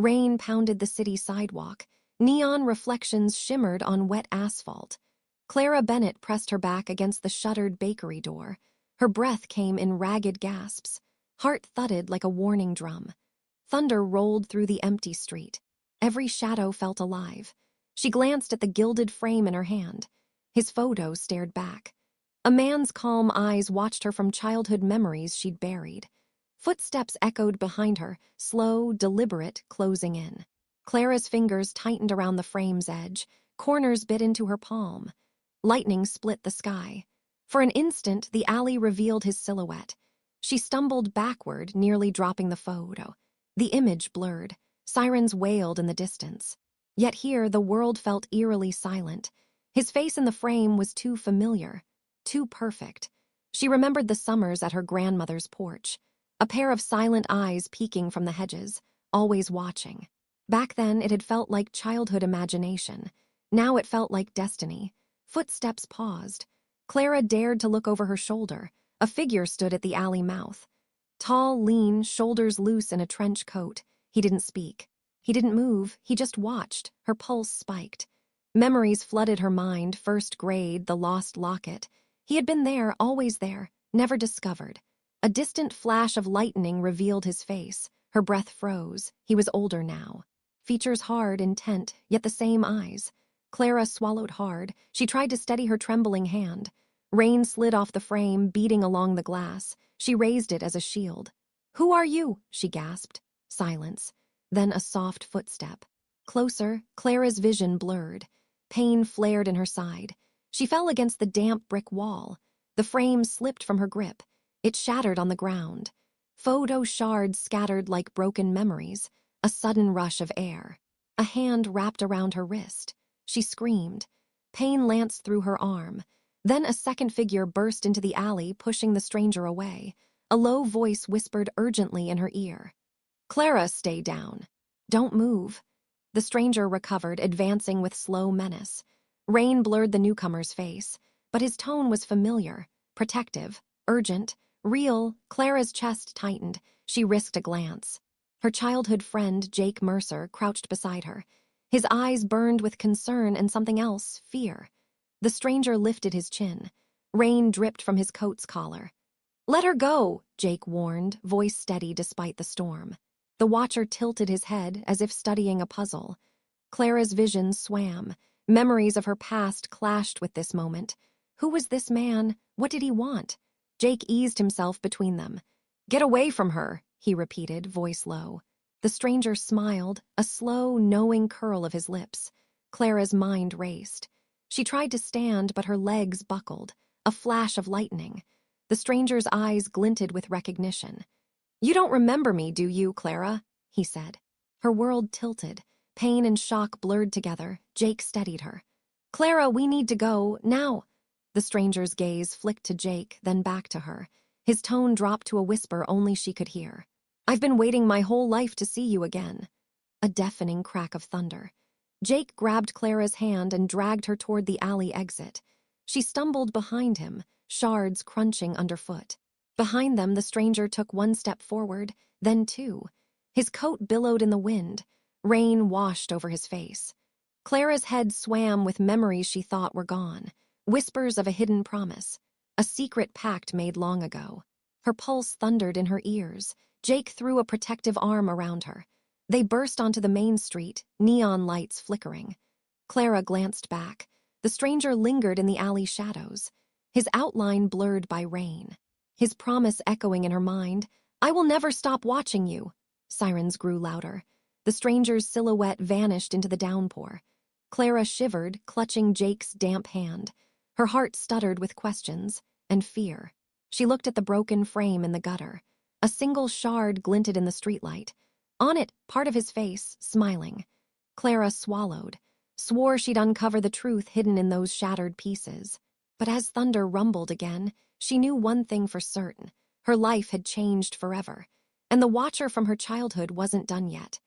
Rain pounded the city sidewalk. Neon reflections shimmered on wet asphalt. Clara Bennett pressed her back against the shuttered bakery door. Her breath came in ragged gasps. Heart thudded like a warning drum. Thunder rolled through the empty street. Every shadow felt alive. She glanced at the gilded frame in her hand. His photo stared back. A man's calm eyes watched her from childhood memories she'd buried. Footsteps echoed behind her, slow, deliberate, closing in. Clara's fingers tightened around the frame's edge. Corners bit into her palm. Lightning split the sky. For an instant, the alley revealed his silhouette. She stumbled backward, nearly dropping the photo. The image blurred. Sirens wailed in the distance. Yet here, the world felt eerily silent. His face in the frame was too familiar, too perfect. She remembered the summers at her grandmother's porch. A pair of silent eyes peeking from the hedges, always watching. Back then, it had felt like childhood imagination. Now it felt like destiny. Footsteps paused. Clara dared to look over her shoulder. A figure stood at the alley mouth. Tall, lean, shoulders loose in a trench coat. He didn't speak. He didn't move. He just watched. Her pulse spiked. Memories flooded her mind, first grade, the lost locket. He had been there, always there, never discovered. A distant flash of lightning revealed his face. Her breath froze. He was older now. Features hard, intent, yet the same eyes. Clara swallowed hard. She tried to steady her trembling hand. Rain slid off the frame, beating along the glass. She raised it as a shield. "Who are you?" she gasped. Silence. Then a soft footstep. Closer, Clara's vision blurred. Pain flared in her side. She fell against the damp brick wall. The frame slipped from her grip. It shattered on the ground. Photo shards scattered like broken memories. A sudden rush of air. A hand wrapped around her wrist. She screamed. Pain lanced through her arm. Then a second figure burst into the alley, pushing the stranger away. A low voice whispered urgently in her ear. "Clara, stay down. Don't move." The stranger recovered, advancing with slow menace. Rain blurred the newcomer's face, but his tone was familiar, protective, urgent, real. Clara's chest tightened. She risked a glance. Her childhood friend, Jake Mercer, crouched beside her. His eyes burned with concern and something else, fear. The stranger lifted his chin. Rain dripped from his coat's collar. "Let her go," Jake warned, voice steady despite the storm. The watcher tilted his head as if studying a puzzle. Clara's vision swam. Memories of her past clashed with this moment. Who was this man? What did he want? Jake eased himself between them. "Get away from her," he repeated, voice low. The stranger smiled, a slow, knowing curl of his lips. Clara's mind raced. She tried to stand, but her legs buckled. A flash of lightning. The stranger's eyes glinted with recognition. "You don't remember me, do you, Clara?" he said. Her world tilted. Pain and shock blurred together. Jake steadied her. "Clara, we need to go, now." The stranger's gaze flicked to Jake, then back to her. His tone dropped to a whisper only she could hear. "I've been waiting my whole life to see you again." A deafening crack of thunder. Jake grabbed Clara's hand and dragged her toward the alley exit. She stumbled behind him, shards crunching underfoot. Behind them, the stranger took one step forward, then two. His coat billowed in the wind. Rain washed over his face. Clara's head swam with memories she thought were gone. Whispers of a hidden promise. A secret pact made long ago. Her pulse thundered in her ears. Jake threw a protective arm around her. They burst onto the main street, neon lights flickering. Clara glanced back. The stranger lingered in the alley shadows. His outline blurred by rain. His promise echoing in her mind. "I will never stop watching you." Sirens grew louder. The stranger's silhouette vanished into the downpour. Clara shivered, clutching Jake's damp hand. Her heart stuttered with questions and fear. She looked at the broken frame in the gutter. A single shard glinted in the streetlight. On it, part of his face, smiling. Clara swallowed, swore she'd uncover the truth hidden in those shattered pieces. But as thunder rumbled again, she knew one thing for certain. Her life had changed forever. And the watcher from her childhood wasn't done yet.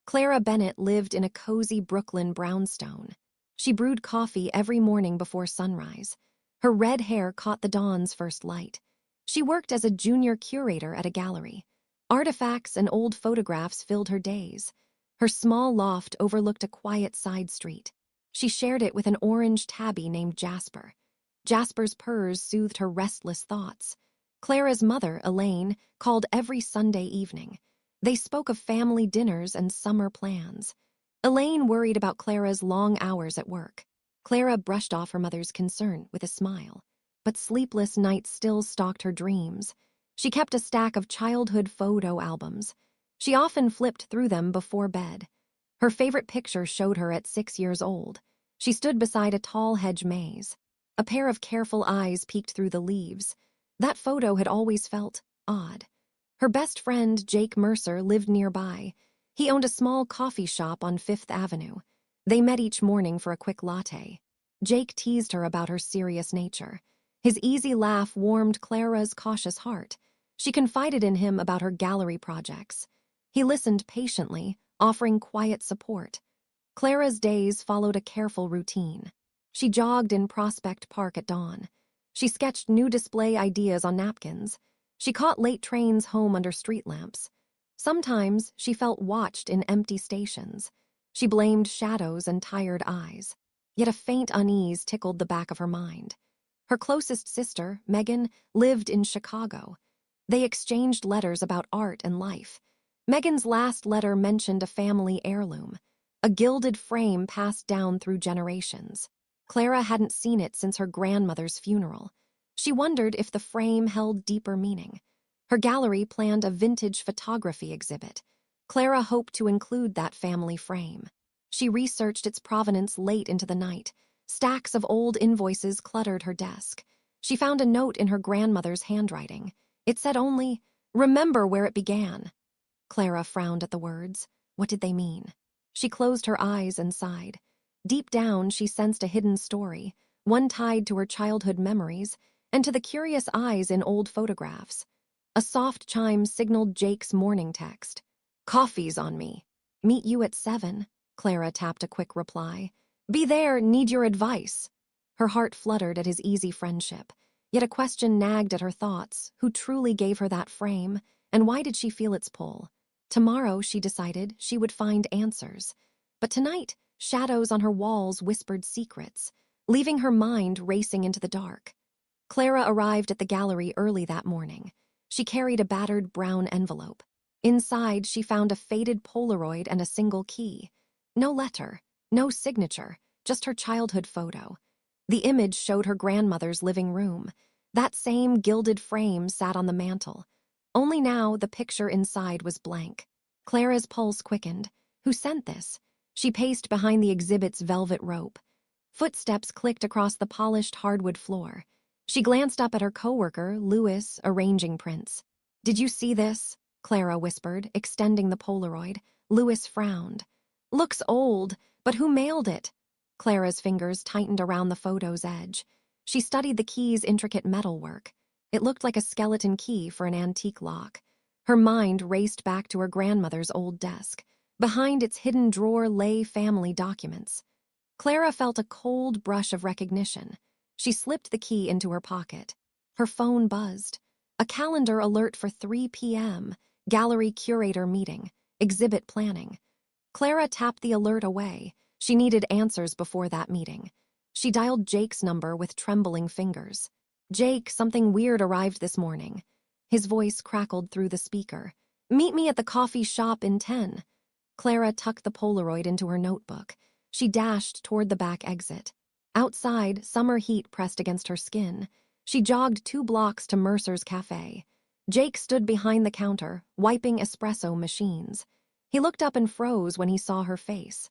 Clara Bennett lived in a cozy Brooklyn brownstone. She brewed coffee every morning before sunrise. Her red hair caught the dawn's first light. She worked as a junior curator at a gallery. Artifacts and old photographs filled her days. Her small loft overlooked a quiet side street. She shared it with an orange tabby named Jasper. Jasper's purrs soothed her restless thoughts. Clara's mother, Elaine, called every Sunday evening. They spoke of family dinners and summer plans. Elaine worried about Clara's long hours at work. Clara brushed off her mother's concern with a smile. But sleepless nights still stalked her dreams. She kept a stack of childhood photo albums. She often flipped through them before bed. Her favorite picture showed her at 6 years old. She stood beside a tall hedge maze. A pair of careful eyes peeked through the leaves. That photo had always felt odd. Her best friend, Jake Mercer, lived nearby. He owned a small coffee shop on Fifth Avenue. They met each morning for a quick latte. Jake teased her about her serious nature. His easy laugh warmed Clara's cautious heart. She confided in him about her gallery projects. He listened patiently, offering quiet support. Clara's days followed a careful routine. She jogged in Prospect Park at dawn. She sketched new display ideas on napkins. She caught late trains home under street lamps. Sometimes she felt watched in empty stations. She blamed shadows and tired eyes. Yet a faint unease tickled the back of her mind. Her closest sister, Megan, lived in Chicago. They exchanged letters about art and life. Megan's last letter mentioned a family heirloom, a gilded frame passed down through generations. Clara hadn't seen it since her grandmother's funeral. She wondered if the frame held deeper meaning. Her gallery planned a vintage photography exhibit. Clara hoped to include that family frame. She researched its provenance late into the night. Stacks of old invoices cluttered her desk. She found a note in her grandmother's handwriting. It said only, "Remember where it began." Clara frowned at the words. What did they mean? She closed her eyes and sighed. Deep down, she sensed a hidden story, one tied to her childhood memories and to the curious eyes in old photographs. A soft chime signaled Jake's morning text. "Coffee's on me. Meet you at 7. Clara tapped a quick reply. "Be there, need your advice." Her heart fluttered at his easy friendship. Yet a question nagged at her thoughts. Who truly gave her that frame, and why did she feel its pull? Tomorrow, she decided, she would find answers. But tonight, shadows on her walls whispered secrets, leaving her mind racing into the dark. Clara arrived at the gallery early that morning. She carried a battered brown envelope. Inside, she found a faded Polaroid and a single key. No letter, no signature, just her childhood photo. The image showed her grandmother's living room. That same gilded frame sat on the mantel. Only now, the picture inside was blank. Clara's pulse quickened. Who sent this? She paced behind the exhibit's velvet rope. Footsteps clicked across the polished hardwood floor. She glanced up at her coworker, Louis, arranging prints. "Did you see this?" Clara whispered, extending the Polaroid. Louis frowned. "Looks old, but who mailed it?" Clara's fingers tightened around the photo's edge. She studied the key's intricate metalwork. It looked like a skeleton key for an antique lock. Her mind raced back to her grandmother's old desk. Behind its hidden drawer lay family documents. Clara felt a cold brush of recognition. She slipped the key into her pocket. Her phone buzzed. A calendar alert for 3 p.m. Gallery curator meeting. Exhibit planning. Clara tapped the alert away. She needed answers before that meeting. She dialed Jake's number with trembling fingers. "Jake, something weird arrived this morning." His voice crackled through the speaker. "Meet me at the coffee shop in 10. Clara tucked the Polaroid into her notebook. She dashed toward the back exit. Outside, summer heat pressed against her skin. She jogged 2 blocks to Mercer's Cafe. Jake stood behind the counter, wiping espresso machines. He looked up and froze when he saw her face.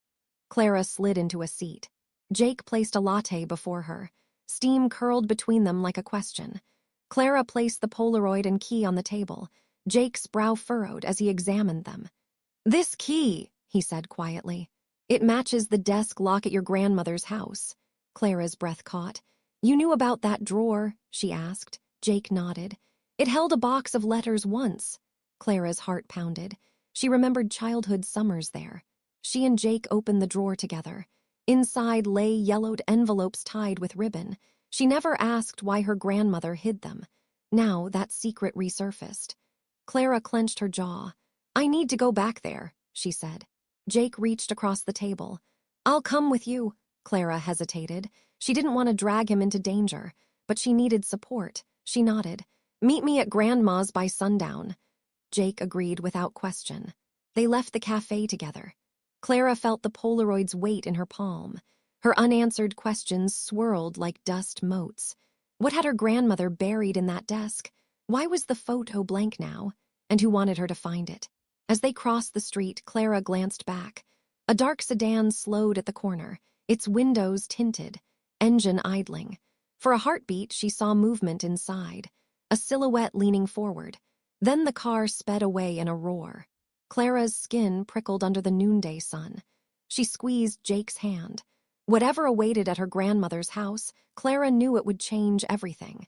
Clara slid into a seat. Jake placed a latte before her. Steam curled between them like a question. Clara placed the Polaroid and key on the table. Jake's brow furrowed as he examined them. "This key," he said quietly. "It matches the desk lock at your grandmother's house." Clara's breath caught. "You knew about that drawer?" she asked. Jake nodded. "It held a box of letters once." Clara's heart pounded. She remembered childhood summers there. She and Jake opened the drawer together. Inside lay yellowed envelopes tied with ribbon. She never asked why her grandmother hid them. Now that secret resurfaced. Clara clenched her jaw. "I need to go back there," she said. Jake reached across the table. "I'll come with you." Clara hesitated. She didn't want to drag him into danger, but she needed support. She nodded. "Meet me at Grandma's by sundown." Jake agreed without question. They left the cafe together. Clara felt the Polaroid's weight in her palm. Her unanswered questions swirled like dust motes. What had her grandmother buried in that desk? Why was the photo blank now? And who wanted her to find it? As they crossed the street, Clara glanced back. A dark sedan slowed at the corner, its windows tinted, engine idling. For a heartbeat, she saw movement inside, a silhouette leaning forward. Then the car sped away in a roar. Clara's skin prickled under the noonday sun. She squeezed Jake's hand. Whatever awaited at her grandmother's house, Clara knew it would change everything.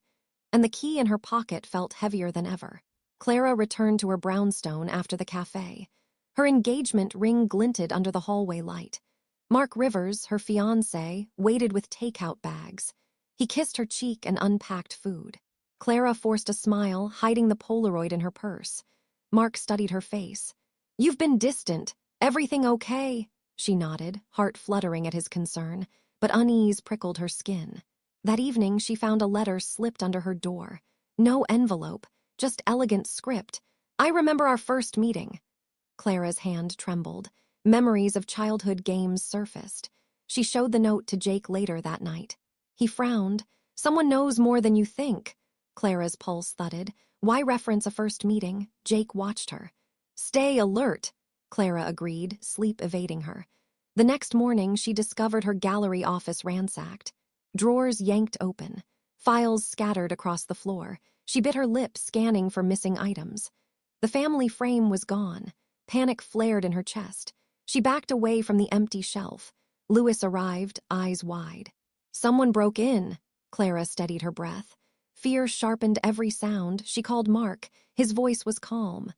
And the key in her pocket felt heavier than ever. Clara returned to her brownstone after the cafe. Her engagement ring glinted under the hallway light. Mark Rivers, her fiancé, waited with takeout bags. He kissed her cheek and unpacked food. Clara forced a smile, hiding the Polaroid in her purse. Mark studied her face. "You've been distant. Everything okay?" She nodded, heart fluttering at his concern, but unease prickled her skin. That evening, she found a letter slipped under her door. No envelope, just elegant script. "I remember our first meeting." Clara's hand trembled. Memories of childhood games surfaced. She showed the note to Jake later that night. He frowned. "Someone knows more than you think." Clara's pulse thudded. Why reference a first meeting? Jake watched her. "Stay alert," Clara agreed, sleep evading her. The next morning, she discovered her gallery office ransacked. Drawers yanked open. Files scattered across the floor. She bit her lip, scanning for missing items. The family frame was gone. Panic flared in her chest. She backed away from the empty shelf. Louis arrived, eyes wide. "Someone broke in." Clara steadied her breath. Fear sharpened every sound. She called Mark. His voice was calm.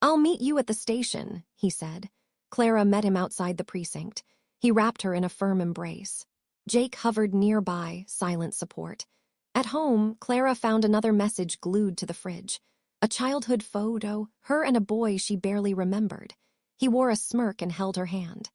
"I'll meet you at the station," he said. Clara met him outside the precinct. He wrapped her in a firm embrace. Jake hovered nearby, silent support. At home, Clara found another message glued to the fridge. A childhood photo, her and a boy she barely remembered. He wore a smirk and held her hand.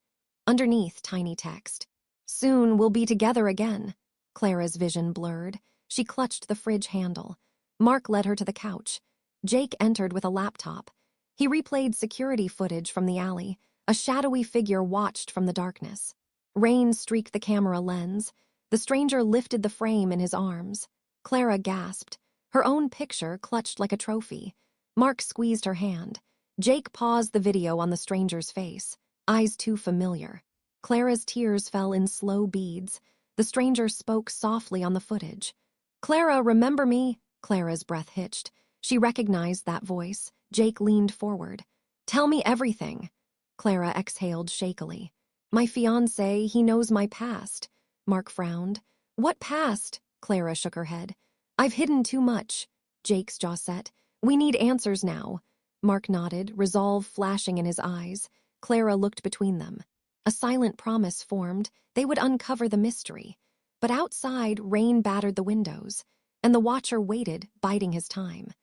Underneath, tiny text. "Soon we'll be together again." Clara's vision blurred. She clutched the fridge handle. Mark led her to the couch. Jake entered with a laptop. He replayed security footage from the alley. A shadowy figure watched from the darkness. Rain streaked the camera lens. The stranger lifted the frame in his arms. Clara gasped. Her own picture clutched like a trophy. Mark squeezed her hand. Jake paused the video on the stranger's face, eyes too familiar. Clara's tears fell in slow beads. The stranger spoke softly on the footage. "Clara, remember me?" Clara's breath hitched. She recognized that voice. Jake leaned forward. "Tell me everything." Clara exhaled shakily. "My fiancé, he knows my past." Mark frowned. "What past?" Clara shook her head. "I've hidden too much." Jake's jaw set. "We need answers now." Mark nodded, resolve flashing in his eyes. Clara looked between them. A silent promise formed. They would uncover the mystery. But outside, rain battered the windows, and the watcher waited, biding his time.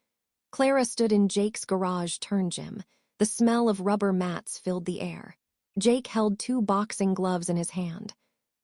Clara stood in Jake's garage turn gym. The smell of rubber mats filled the air. Jake held 2 boxing gloves in his hand.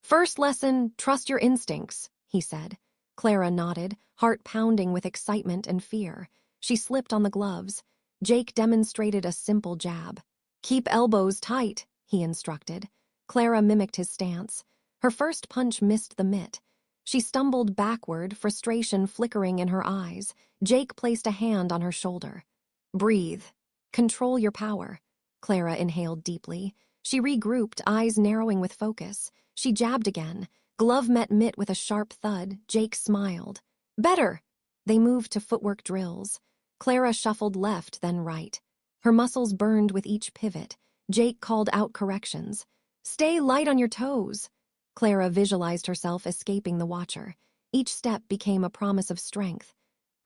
"First lesson, trust your instincts," he said. Clara nodded, heart pounding with excitement and fear. She slipped on the gloves. Jake demonstrated a simple jab. "Keep elbows tight," he instructed. Clara mimicked his stance. Her first punch missed the mitt. She stumbled backward, frustration flickering in her eyes. Jake placed a hand on her shoulder. "Breathe. Control your power." Clara inhaled deeply. She regrouped, eyes narrowing with focus. She jabbed again. Glove met mitt with a sharp thud. Jake smiled. "Better." They moved to footwork drills. Clara shuffled left, then right. Her muscles burned with each pivot. Jake called out corrections. "Stay light on your toes." Clara visualized herself escaping the watcher. Each step became a promise of strength.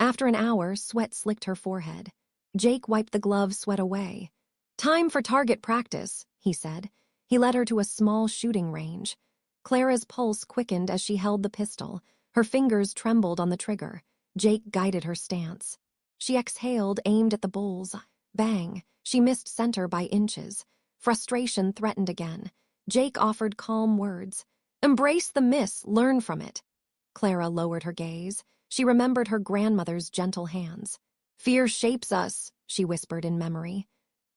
After an hour, sweat slicked her forehead. Jake wiped the glove sweat away. "Time for target practice," he said. He led her to a small shooting range. Clara's pulse quickened as she held the pistol. Her fingers trembled on the trigger. Jake guided her stance. She exhaled, aimed at the bulls. Bang! She missed center by inches. Frustration threatened again. Jake offered calm words. "Embrace the miss, learn from it." Clara lowered her gaze. She remembered her grandmother's gentle hands. "Fear shapes us," she whispered in memory.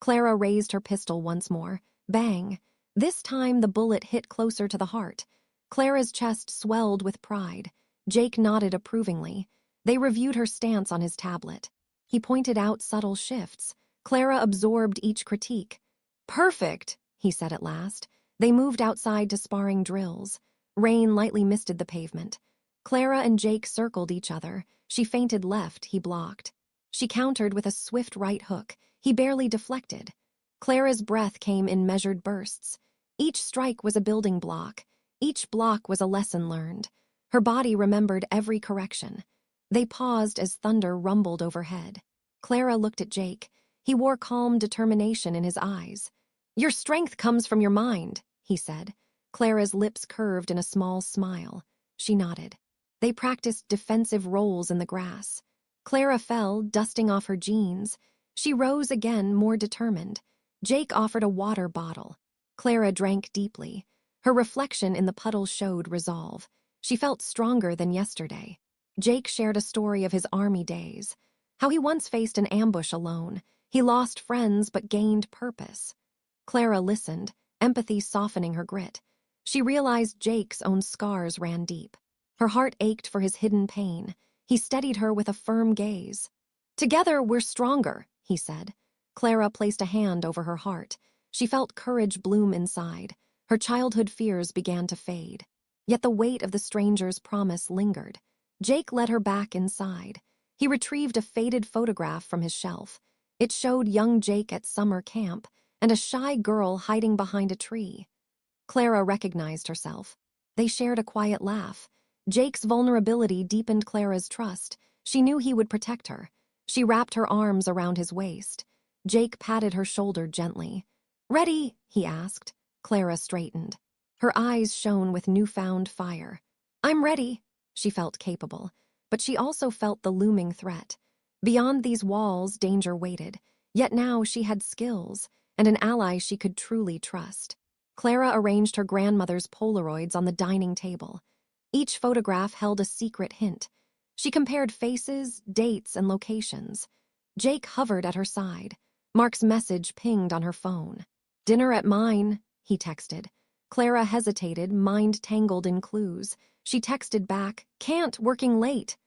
Clara raised her pistol once more. Bang! This time the bullet hit closer to the heart. Clara's chest swelled with pride. Jake nodded approvingly. They reviewed her stance on his tablet. He pointed out subtle shifts. Clara absorbed each critique. "Perfect," he said at last. They moved outside to sparring drills. Rain lightly misted the pavement. Clara and Jake circled each other. She feinted left, he blocked. She countered with a swift right hook. He barely deflected. Clara's breath came in measured bursts. Each strike was a building block. Each block was a lesson learned. Her body remembered every correction. They paused as thunder rumbled overhead. Clara looked at Jake. He wore calm determination in his eyes. "Your strength comes from your mind," he said. Clara's lips curved in a small smile. She nodded. They practiced defensive rolls in the grass. Clara fell, dusting off her jeans. She rose again, more determined. Jake offered a water bottle. Clara drank deeply. Her reflection in the puddle showed resolve. She felt stronger than yesterday. Jake shared a story of his army days. How he once faced an ambush alone. He lost friends but gained purpose. Clara listened, empathy softening her grit. She realized Jake's own scars ran deep. Her heart ached for his hidden pain. He steadied her with a firm gaze. "Together we're stronger," he said. Clara placed a hand over her heart. She felt courage bloom inside. Her childhood fears began to fade. Yet the weight of the stranger's promise lingered. Jake led her back inside. He retrieved a faded photograph from his shelf. It showed young Jake at summer camp and a shy girl hiding behind a tree. Clara recognized herself. They shared a quiet laugh. Jake's vulnerability deepened Clara's trust. She knew he would protect her. She wrapped her arms around his waist. Jake patted her shoulder gently. "Ready?" he asked. Clara straightened. Her eyes shone with newfound fire. "I'm ready." She felt capable, but she also felt the looming threat. Beyond these walls, danger waited. Yet now she had skills, and an ally she could truly trust. Clara arranged her grandmother's Polaroids on the dining table. Each photograph held a secret hint. She compared faces, dates, and locations. Jake hovered at her side. Mark's message pinged on her phone. "Dinner at mine," he texted. Clara hesitated, mind tangled in clues. She texted back, "Can't, working late."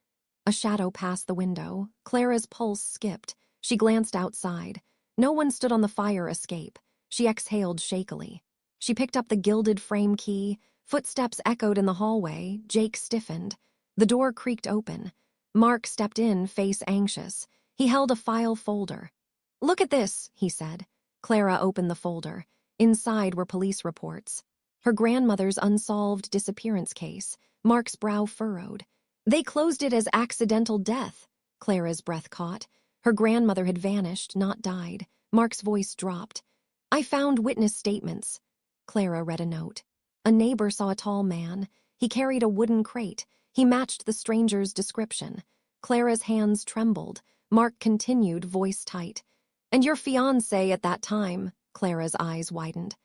A shadow passed the window. Clara's pulse skipped. She glanced outside. No one stood on the fire escape. She exhaled shakily. She picked up the gilded frame key. Footsteps echoed in the hallway. Jake stiffened. The door creaked open. Mark stepped in, face anxious. He held a file folder. "Look at this," he said. Clara opened the folder. Inside were police reports. Her grandmother's unsolved disappearance case. Mark's brow furrowed. "They closed it as accidental death." Clara's breath caught. Her grandmother had vanished, not died. Mark's voice dropped. "I found witness statements." Clara read a note. A neighbor saw a tall man. He carried a wooden crate. He matched the stranger's description. Clara's hands trembled. Mark continued, voice tight. "And your fiancé at that time?" Clara's eyes widened.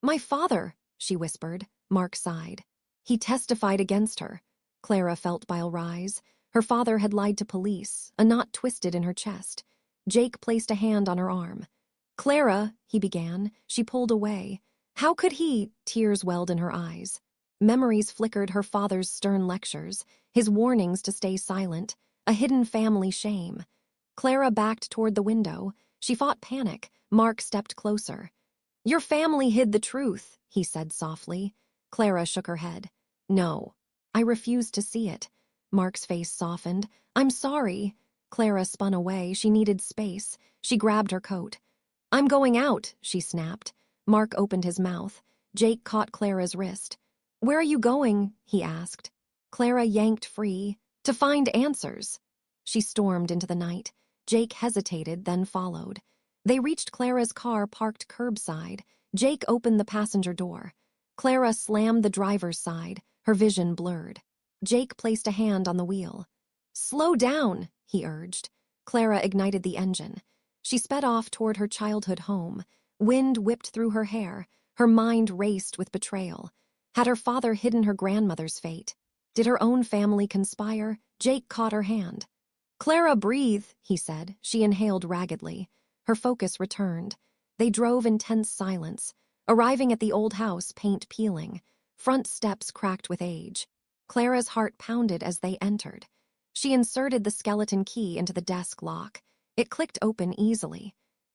"My father," she whispered. Mark sighed. "He testified against her." Clara felt bile rise. Her father had lied to police, a knot twisted in her chest. Jake placed a hand on her arm. "Clara," he began. She pulled away. "How could he?" Tears welled in her eyes. Memories flickered her father's stern lectures, his warnings to stay silent, a hidden family shame. Clara backed toward the window. She fought panic. Mark stepped closer. "Your family hid the truth," he said softly. Clara shook her head. "No. I refused to see it." Mark's face softened. "I'm sorry." Clara spun away. She needed space. She grabbed her coat. "I'm going out," she snapped. Mark opened his mouth. Jake caught Clara's wrist. "Where are you going?" he asked. Clara yanked free. "To find answers." She stormed into the night. Jake hesitated, then followed. They reached Clara's car parked curbside. Jake opened the passenger door. Clara slammed the driver's side, her vision blurred. Jake placed a hand on the wheel. "Slow down," he urged. Clara ignited the engine. She sped off toward her childhood home. Wind whipped through her hair. Her mind raced with betrayal. Had her father hidden her grandmother's fate? Did her own family conspire? Jake caught her hand. "Clara, breathe," he said. She inhaled raggedly. Her focus returned. They drove in tense silence, arriving at the old house, paint peeling. Front steps cracked with age. Clara's heart pounded as they entered. She inserted the skeleton key into the desk lock. It clicked open easily.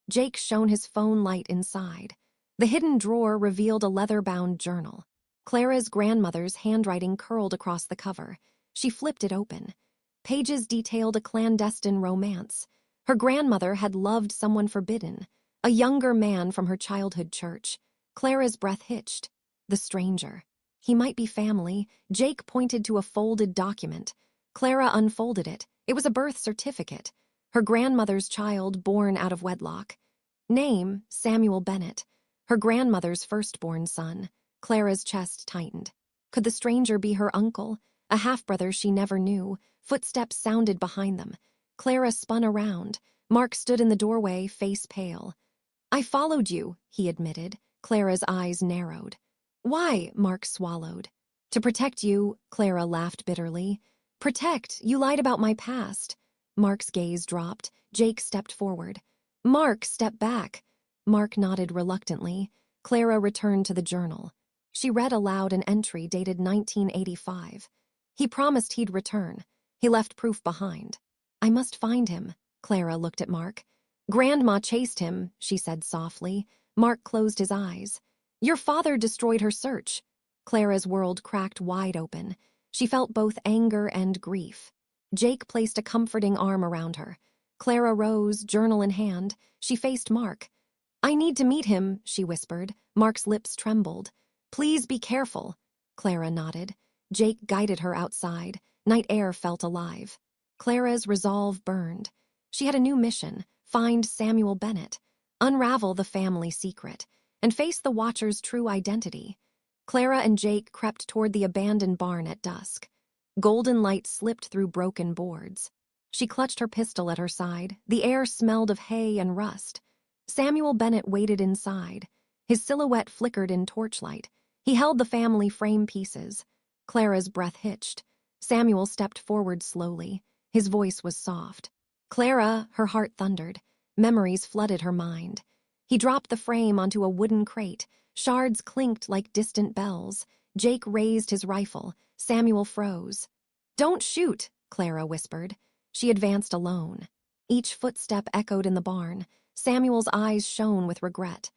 Jake shone his phone light inside. The hidden drawer revealed a leather-bound journal. Clara's grandmother's handwriting curled across the cover. She flipped it open. Pages detailed a clandestine romance. Her grandmother had loved someone forbidden, a younger man from her childhood church. Clara's breath hitched. The stranger. He might be family. Jake pointed to a folded document. Clara unfolded it. It was a birth certificate. Her grandmother's child born out of wedlock. Name, Samuel Bennett. Her grandmother's firstborn son. Clara's chest tightened. Could the stranger be her uncle, a half-brother she never knew? Footsteps sounded behind them. Clara spun around. Mark stood in the doorway, face pale. "I followed you," he admitted. Clara's eyes narrowed. "Why?" Mark swallowed. "To protect you," Clara laughed bitterly. "Protect? You lied about my past." Mark's gaze dropped. Jake stepped forward. "Mark, step back." Mark nodded reluctantly. Clara returned to the journal. She read aloud an entry dated 1985. He promised he'd return. He left proof behind. "I must find him." Clara looked at Mark. "Grandma chased him," she said softly. Mark closed his eyes. "Your father destroyed her search." Clara's world cracked wide open. She felt both anger and grief. Jake placed a comforting arm around her. Clara rose, journal in hand. She faced Mark. "I need to meet him," she whispered. Mark's lips trembled. "Please be careful." Clara nodded. Jake guided her outside. Night air felt alive. Clara's resolve burned. She had a new mission: find Samuel Bennett, unravel the family secret, and face the Watcher's true identity. Clara and Jake crept toward the abandoned barn at dusk. Golden light slipped through broken boards. She clutched her pistol at her side. The air smelled of hay and rust. Samuel Bennett waited inside. His silhouette flickered in torchlight. He held the family frame pieces. Clara's breath hitched. Samuel stepped forward slowly. His voice was soft. "Clara," her heart thundered. Memories flooded her mind. He dropped the frame onto a wooden crate. Shards clinked like distant bells. Jake raised his rifle. Samuel froze. "Don't shoot," Clara whispered. She advanced alone. Each footstep echoed in the barn. Samuel's eyes shone with regret.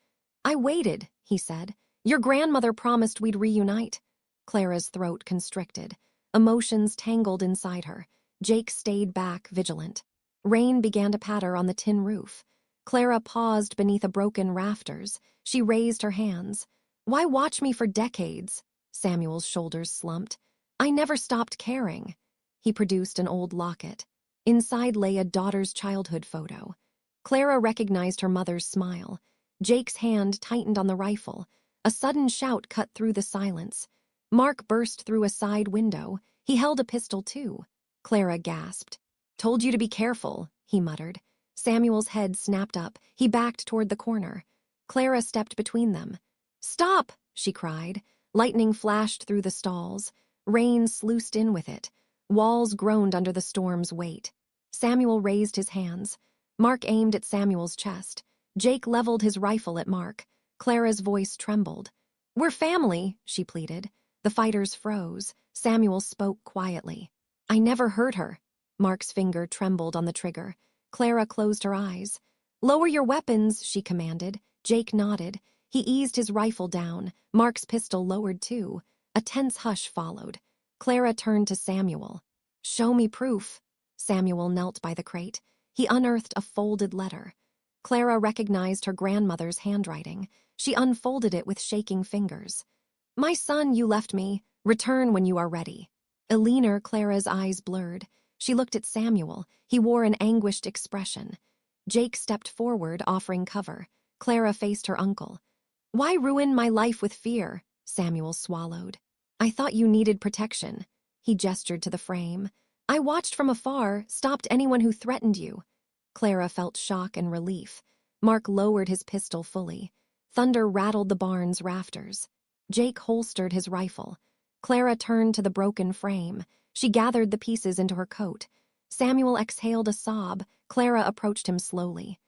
"I waited," he said. "Your grandmother promised we'd reunite." Clara's throat constricted. Emotions tangled inside her. Jake stayed back, vigilant. Rain began to patter on the tin roof. Clara paused beneath a broken rafters. She raised her hands. "Why watch me for decades?" Samuel's shoulders slumped. "I never stopped caring." He produced an old locket. Inside lay a daughter's childhood photo. Clara recognized her mother's smile. Jake's hand tightened on the rifle. A sudden shout cut through the silence. Mark burst through a side window. He held a pistol too. Clara gasped. "Told you to be careful," he muttered. Samuel's head snapped up. He backed toward the corner. Clara stepped between them. "Stop!" she cried. Lightning flashed through the stalls. Rain sluiced in with it. Walls groaned under the storm's weight. Samuel raised his hands. Mark aimed at Samuel's chest. Jake leveled his rifle at Mark. Clara's voice trembled. "We're family," she pleaded. The fighters froze. Samuel spoke quietly. "I never hurt her." Mark's finger trembled on the trigger. Clara closed her eyes. "Lower your weapons," she commanded. Jake nodded. He eased his rifle down. Mark's pistol lowered too. A tense hush followed. Clara turned to Samuel. "Show me proof." Samuel knelt by the crate. He unearthed a folded letter. Clara recognized her grandmother's handwriting. She unfolded it with shaking fingers. "My son, you left me. Return when you are ready." Eleanor, Clara's eyes blurred. She looked at Samuel. He wore an anguished expression. Jake stepped forward, offering cover. Clara faced her uncle. "Why ruin my life with fear?" Samuel swallowed. "I thought you needed protection." He gestured to the frame. "I watched from afar, stopped anyone who threatened you." Clara felt shock and relief. Mark lowered his pistol fully. Thunder rattled the barn's rafters. Jake holstered his rifle. Clara turned to the broken frame. She gathered the pieces into her coat. Samuel exhaled a sob. Clara approached him slowly.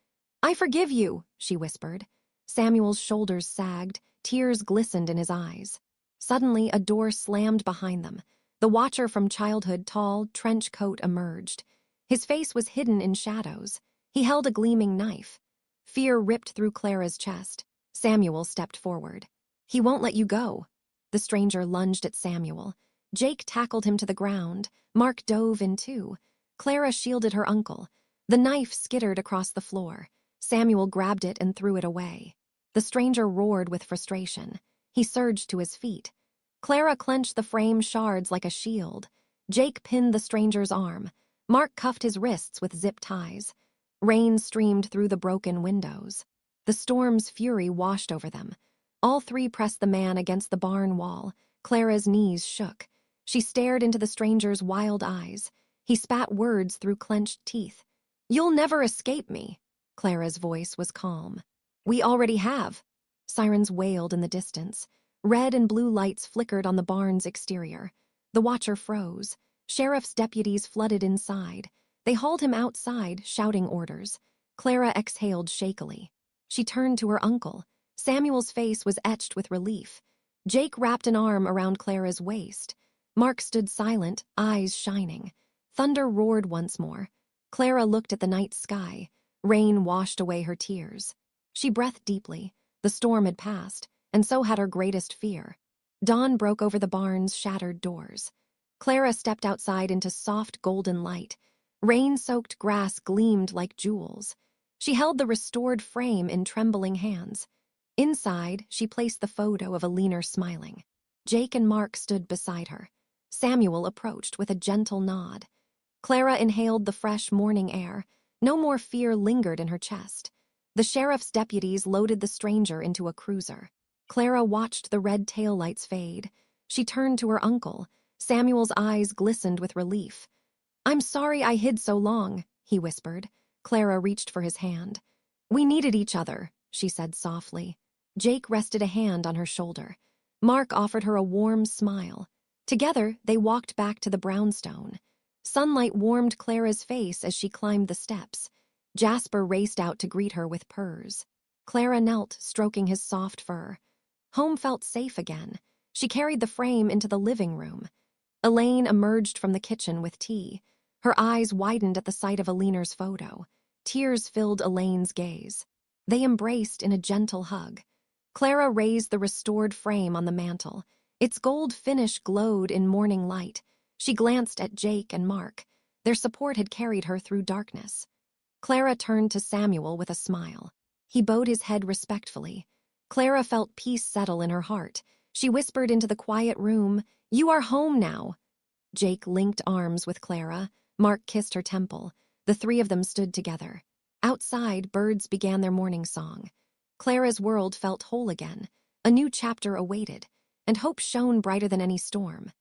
"I forgive you," she whispered. Samuel's shoulders sagged. Tears glistened in his eyes. Suddenly, a door slammed behind them. The watcher from childhood, tall, trench coat, emerged. His face was hidden in shadows. He held a gleaming knife. Fear ripped through Clara's chest. Samuel stepped forward. "He won't let you go." The stranger lunged at Samuel. Jake tackled him to the ground. Mark dove in too. Clara shielded her uncle. The knife skittered across the floor. Samuel grabbed it and threw it away. The stranger roared with frustration. He surged to his feet. Clara clenched the frame shards like a shield. Jake pinned the stranger's arm. Mark cuffed his wrists with zip ties. Rain streamed through the broken windows. The storm's fury washed over them. All three pressed the man against the barn wall. Clara's knees shook. She stared into the stranger's wild eyes. He spat words through clenched teeth. "You'll never escape me." Clara's voice was calm. "We already have." Sirens wailed in the distance. Red and blue lights flickered on the barn's exterior. The watcher froze. Sheriff's deputies flooded inside. They hauled him outside, shouting orders. Clara exhaled shakily. She turned to her uncle. Samuel's face was etched with relief. Jake wrapped an arm around Clara's waist. Mark stood silent, eyes shining. Thunder roared once more. Clara looked at the night sky. Rain washed away her tears. She breathed deeply. The storm had passed, and so had her greatest fear. Dawn broke over the barn's shattered doors. Clara stepped outside into soft golden light. Rain-soaked grass gleamed like jewels. She held the restored frame in trembling hands. Inside, she placed the photo of a leaner smiling. Jake and Mark stood beside her. Samuel approached with a gentle nod. Clara inhaled the fresh morning air. No more fear lingered in her chest. The sheriff's deputies loaded the stranger into a cruiser. Clara watched the red taillights fade. She turned to her uncle. Samuel's eyes glistened with relief. "I'm sorry I hid so long," he whispered. Clara reached for his hand. "We needed each other," she said softly. Jake rested a hand on her shoulder. Mark offered her a warm smile. Together, they walked back to the brownstone. Sunlight warmed Clara's face as she climbed the steps. Jasper raced out to greet her with purrs. Clara knelt, stroking his soft fur. Home felt safe again. She carried the frame into the living room. Elaine emerged from the kitchen with tea. Her eyes widened at the sight of Alina's photo. Tears filled Elaine's gaze. They embraced in a gentle hug. Clara raised the restored frame on the mantel. Its gold finish glowed in morning light. She glanced at Jake and Mark. Their support had carried her through darkness. Clara turned to Samuel with a smile. He bowed his head respectfully. Clara felt peace settle in her heart. She whispered into the quiet room, "You are home now." Jake linked arms with Clara. Mark kissed her temple. The three of them stood together. Outside, birds began their morning song. Clara's world felt whole again. A new chapter awaited, and hope shone brighter than any storm.